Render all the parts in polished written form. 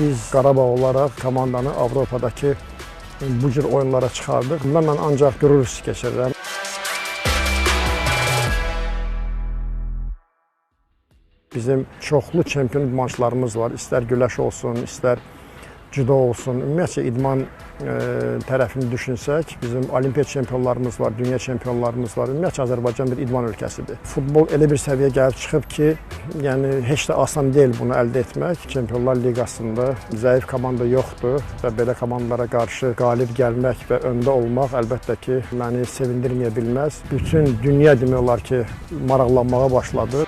Biz Qarabağ olaraq komandanı Avropadakı bu cür oyunlara çıxardıq. Bundan mən ancaq qürur hissi keçirirəm. Bizim çoxlu çempion idmançılarımız var. İstər güləş olsun, istər judo olsun. Ümumiyyətcə idman tərəfini düşünsək, bizim olimpiya çempionlarımız var, dünya çempionlarımız var. Ümumiyyətcə Azərbaycan bir idman ölkəsidir. Futbol elə bir səviyyəyə gəlib çıxıb ki, yəni heç də asan deyil bunu əldə etmək. Çempionlar Liqasında zəif komanda yoxdur və belə komandalara qarşı qalib gəlmək və öndə olmaq əlbəttə ki, məni sevindirməyə bilməz. Bütün dünya demək olar ki, maraqlanmağa başladı.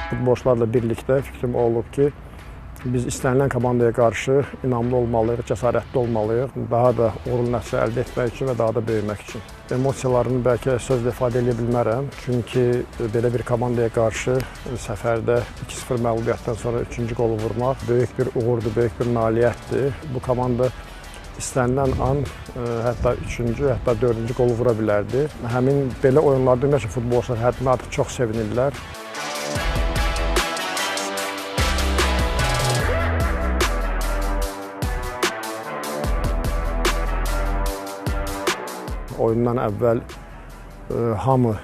Futbolçularla birlikdə fikrim olub ki, biz istənilən komandaya qarşı inamlı olmalıyıq, cəsarətli olmalıyıq. Daha da uğurlu nəticə əldə etmək üçün və daha da böyümək üçün. Emosiyalarımı bəlkə sözlə ifadə edə bilmərəm. Çünki belə bir komandaya qarşı səfərdə 2-0 məğlubiyyətdən sonra 3-cü qolu vurmaq böyük bir uğurdur, böyük bir nailiyyətdir. Bu komanda istənilən an hətta 3-cü, hətta 4-cü qolu vura bilərdi. Həmin belə oyunlarda ümumiyyətlə futbolçular həddindən artıq çox sevinirlər. Oyundan əvvəl hamı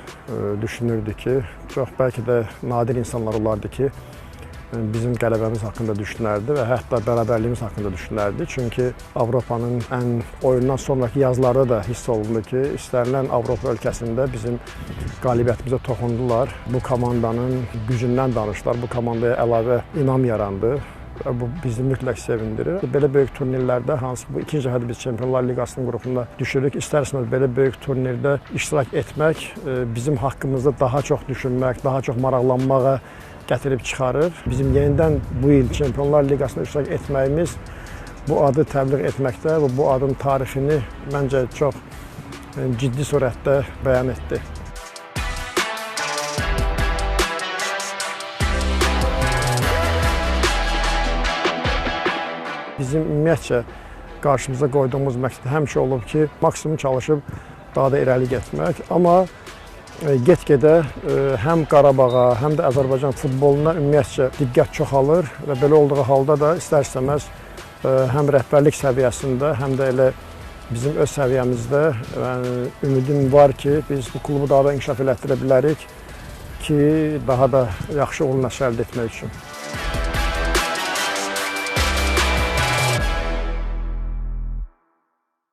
düşünürdü ki, çox bəlkə də nadir insanlar olardı ki, bizim qələbəmiz haqqında düşünərdi və hətta bərabərliyimiz haqqında düşünərdi. Çünki Avropanın oyundan sonraki yazılarda da hiss olundu ki, istənilən Avropa ölkəsində bizim qalibiyyətimizə toxundular. Bu komandanın gücündən danışdılar, bu komandaya əlavə inam yarandı. Bu bizi mütləq sevindirir. Belə böyük turnirlərdə, hansı bu ikinci dəfədir biz Çempionlar Liqasının qrupunda düşürük, istərsiniz belə böyük turnirdə iştirak etmək bizim haqqımızda daha çox düşünmək, daha çox maraqlanmağa gətirib çıxarır. Bizim yenidən bu il Çempionlar Liqasında iştirak etməyimiz bu adı təbliğ etməkdə və bu adın tarixini məncə çox ciddi surətdə bəyan etdi. Bizim ümumiyyətcə qarşımıza qoyduğumuz məqsəd həmişə olub ki, maksimum çalışıb daha da irəli getmək. Amma get-gedə həm Qarabağa, həm də Azərbaycan futboluna ümumiyyətcə diqqət çoxalır və belə olduğu halda da istər-istəməz həm rəhbərlik səviyyəsində, həm də elə bizim öz səviyyəmizdə ümidim var ki, biz bu klubu daha da inkişaf elətdirə bilərik ki, daha da yaxşı uğurlu nəticə əldə etmək üçün.